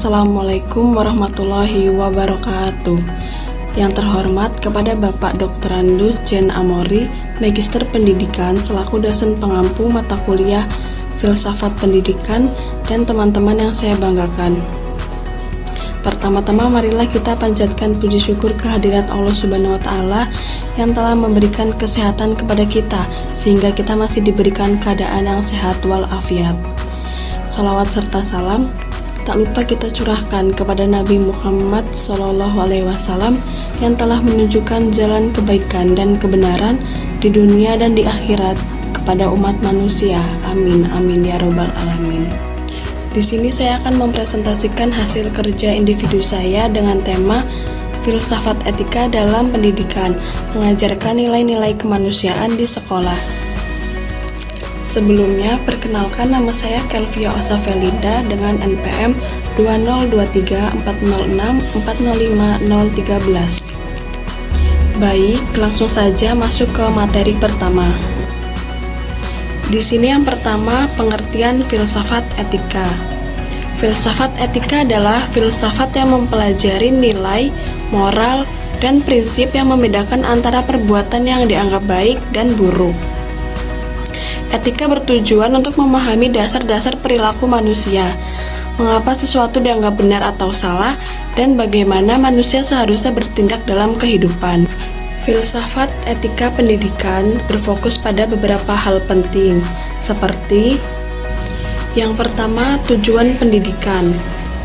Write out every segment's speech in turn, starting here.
Assalamualaikum warahmatullahi wabarakatuh. Yang terhormat kepada Bapak Dr. Andus Jen Amori, Magister Pendidikan selaku dosen pengampu mata kuliah Filsafat Pendidikan, dan teman-teman yang saya banggakan. Pertama-tama marilah kita panjatkan puji syukur kehadirat Allah Subhanahu wa Ta'ala yang telah memberikan kesehatan kepada kita sehingga kita masih diberikan keadaan yang sehat walafiat. Salawat serta salam tak lupa kita curahkan kepada Nabi Muhammad SAW yang telah menunjukkan jalan kebaikan dan kebenaran di dunia dan di akhirat kepada umat manusia. Amin, amin ya robbal alamin. Di sini saya akan mempresentasikan hasil kerja individu saya dengan tema Filsafat Etika dalam Pendidikan, mengajarkan nilai-nilai kemanusiaan di sekolah. Sebelumnya, perkenalkan nama saya Kelvia Osafelinda dengan NPM 2023406405013. Baik, langsung saja masuk ke materi pertama. Di sini yang pertama, pengertian filsafat etika. Filsafat etika adalah filsafat yang mempelajari nilai, moral, dan prinsip yang membedakan antara perbuatan yang dianggap baik dan buruk. Etika bertujuan untuk memahami dasar-dasar perilaku manusia, mengapa sesuatu dianggap benar atau salah, dan bagaimana manusia seharusnya bertindak dalam kehidupan. Filsafat etika pendidikan berfokus pada beberapa hal penting, seperti yang pertama, tujuan pendidikan.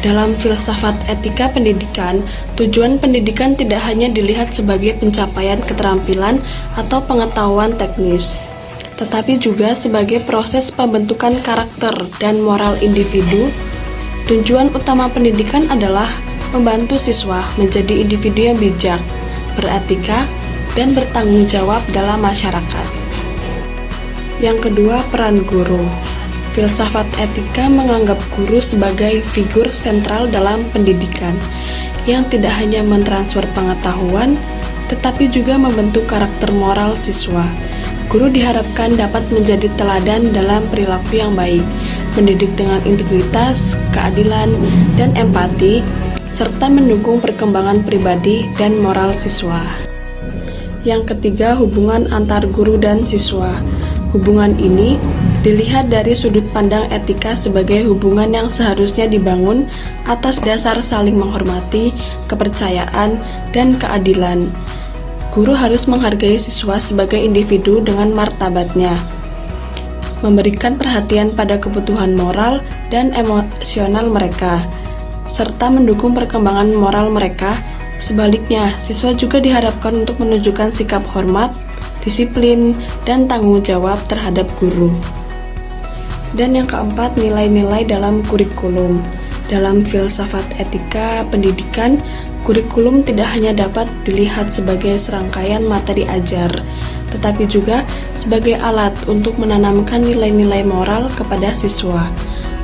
Dalam filsafat etika pendidikan, tujuan pendidikan tidak hanya dilihat sebagai pencapaian keterampilan atau pengetahuan teknis, tetapi juga sebagai proses pembentukan karakter dan moral individu. Tujuan utama pendidikan adalah membantu siswa menjadi individu yang bijak, beretika, dan bertanggung jawab dalam masyarakat. Yang kedua, peran guru. Filsafat etika menganggap guru sebagai figur sentral dalam pendidikan, yang tidak hanya mentransfer pengetahuan, tetapi juga membentuk karakter moral siswa. Guru diharapkan dapat menjadi teladan dalam perilaku yang baik, mendidik dengan integritas, keadilan, dan empati, serta mendukung perkembangan pribadi dan moral siswa. Yang ketiga, hubungan antar guru dan siswa. Hubungan ini dilihat dari sudut pandang etika sebagai hubungan yang seharusnya dibangun atas dasar saling menghormati, kepercayaan, dan keadilan. Guru harus menghargai siswa sebagai individu dengan martabatnya, memberikan perhatian pada kebutuhan moral dan emosional mereka, serta mendukung perkembangan moral mereka. Sebaliknya, siswa juga diharapkan untuk menunjukkan sikap hormat, disiplin, dan tanggung jawab terhadap guru. Dan yang keempat, nilai-nilai dalam kurikulum. Dalam filsafat etika pendidikan, kurikulum tidak hanya dapat dilihat sebagai serangkaian materi ajar, tetapi juga sebagai alat untuk menanamkan nilai-nilai moral kepada siswa.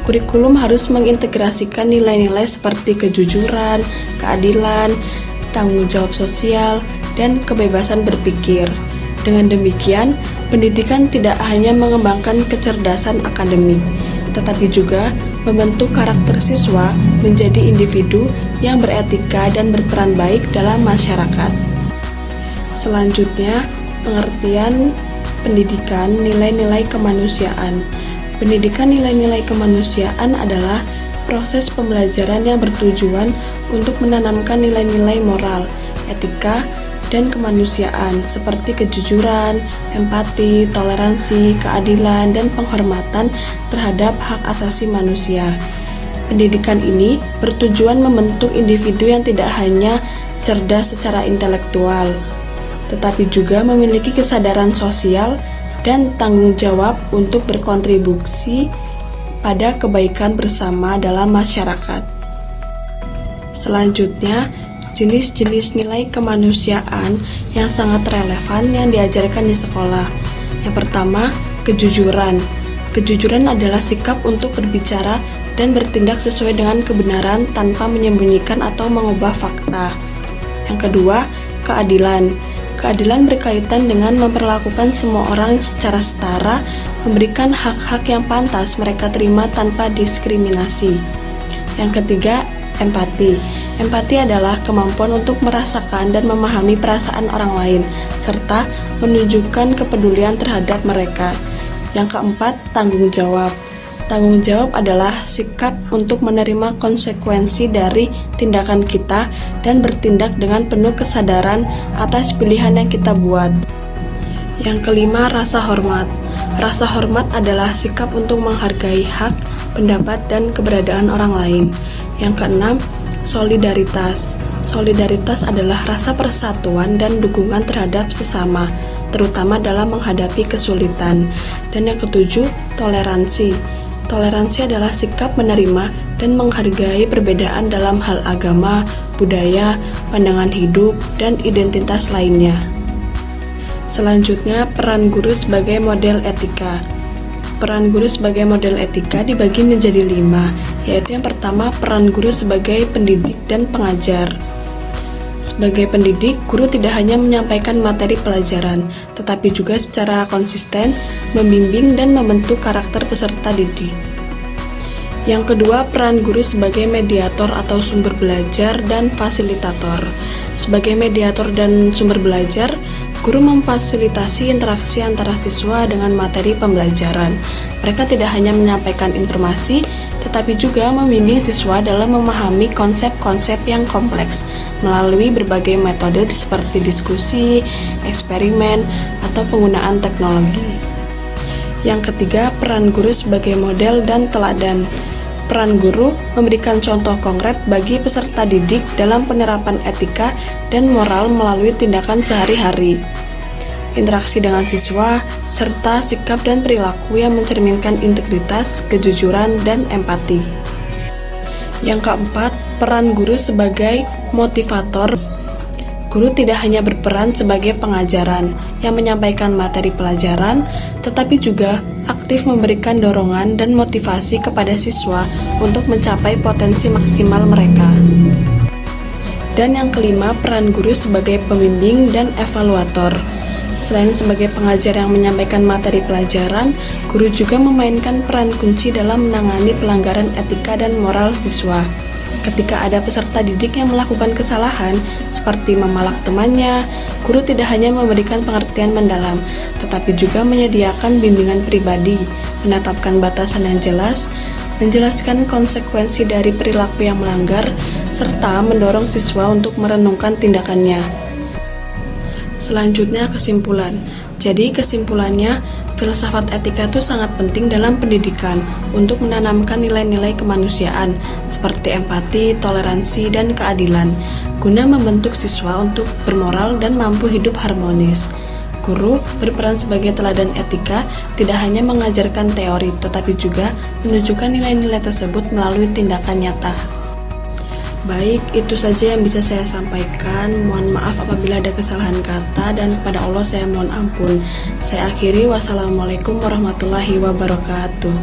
Kurikulum harus mengintegrasikan nilai-nilai seperti kejujuran, keadilan, tanggung jawab sosial, dan kebebasan berpikir. Dengan demikian, pendidikan tidak hanya mengembangkan kecerdasan akademik, tetapi juga membentuk karakter siswa menjadi individu yang beretika dan berperan baik dalam masyarakat. Selanjutnya, pengertian pendidikan nilai-nilai kemanusiaan. Pendidikan nilai-nilai kemanusiaan adalah proses pembelajaran yang bertujuan untuk menanamkan nilai-nilai moral, etika, dan kemanusiaan seperti kejujuran, empati, toleransi, keadilan, dan penghormatan terhadap hak asasi manusia. Pendidikan ini bertujuan membentuk individu yang tidak hanya cerdas secara intelektual, tetapi juga memiliki kesadaran sosial dan tanggung jawab untuk berkontribusi pada kebaikan bersama dalam masyarakat. Selanjutnya, jenis-jenis nilai kemanusiaan yang sangat relevan yang diajarkan di sekolah. Yang pertama, kejujuran. Kejujuran adalah sikap untuk berbicara dan bertindak sesuai dengan kebenaran tanpa menyembunyikan atau mengubah fakta. Yang kedua, keadilan. Keadilan berkaitan dengan memperlakukan semua orang secara setara, memberikan hak-hak yang pantas mereka terima tanpa diskriminasi. Yang ketiga, Empati. Empati adalah kemampuan untuk merasakan dan memahami perasaan orang lain, serta menunjukkan kepedulian terhadap mereka. Yang keempat, tanggung jawab. Tanggung jawab adalah sikap untuk menerima konsekuensi dari tindakan kita dan bertindak dengan penuh kesadaran atas pilihan yang kita buat. Yang kelima, rasa hormat. Rasa hormat adalah sikap untuk menghargai hak, pendapat, dan keberadaan orang lain. Yang keenam, solidaritas. Solidaritas adalah rasa persatuan dan dukungan terhadap sesama, terutama dalam menghadapi kesulitan. Dan yang ketujuh, toleransi. Toleransi adalah sikap menerima dan menghargai perbedaan dalam hal agama, budaya, pandangan hidup, dan identitas lainnya. Selanjutnya, peran guru sebagai model etika. Peran guru sebagai model etika dibagi menjadi 5, yaitu yang pertama, peran guru sebagai pendidik dan pengajar. Sebagai pendidik, guru tidak hanya menyampaikan materi pelajaran, tetapi juga secara konsisten membimbing dan membentuk karakter peserta didik. Yang kedua, peran guru sebagai mediator atau sumber belajar dan fasilitator. Sebagai mediator dan sumber belajar, guru memfasilitasi interaksi antara siswa dengan materi pembelajaran. Mereka tidak hanya menyampaikan informasi, tetapi juga membimbing siswa dalam memahami konsep-konsep yang kompleks melalui berbagai metode seperti diskusi, eksperimen, atau penggunaan teknologi. Yang ketiga, peran guru sebagai model dan teladan. Peran guru memberikan contoh konkret bagi peserta didik dalam penerapan etika dan moral melalui tindakan sehari-hari, interaksi dengan siswa, serta sikap dan perilaku yang mencerminkan integritas, kejujuran, dan empati. Yang keempat, peran guru sebagai motivator. Guru tidak hanya berperan sebagai pengajaran yang menyampaikan materi pelajaran, tetapi juga aktif memberikan dorongan dan motivasi kepada siswa untuk mencapai potensi maksimal mereka. Dan yang kelima, peran guru sebagai pembimbing dan evaluator. Selain sebagai pengajar yang menyampaikan materi pelajaran, guru juga memainkan peran kunci dalam menangani pelanggaran etika dan moral siswa. Ketika ada peserta didik yang melakukan kesalahan, seperti memalak temannya, guru tidak hanya memberikan pengertian mendalam, tetapi juga menyediakan bimbingan pribadi, menetapkan batasan yang jelas, menjelaskan konsekuensi dari perilaku yang melanggar, serta mendorong siswa untuk merenungkan tindakannya. Selanjutnya, kesimpulan. Jadi kesimpulannya, filsafat etika itu sangat penting dalam pendidikan untuk menanamkan nilai-nilai kemanusiaan seperti empati, toleransi, dan keadilan, guna membentuk siswa untuk bermoral dan mampu hidup harmonis. Guru berperan sebagai teladan etika, tidak hanya mengajarkan teori, tetapi juga menunjukkan nilai-nilai tersebut melalui tindakan nyata. Baik, itu saja yang bisa saya sampaikan. Mohon maaf apabila ada kesalahan kata, dan kepada Allah saya mohon ampun. Saya akhiri, wassalamualaikum warahmatullahi wabarakatuh.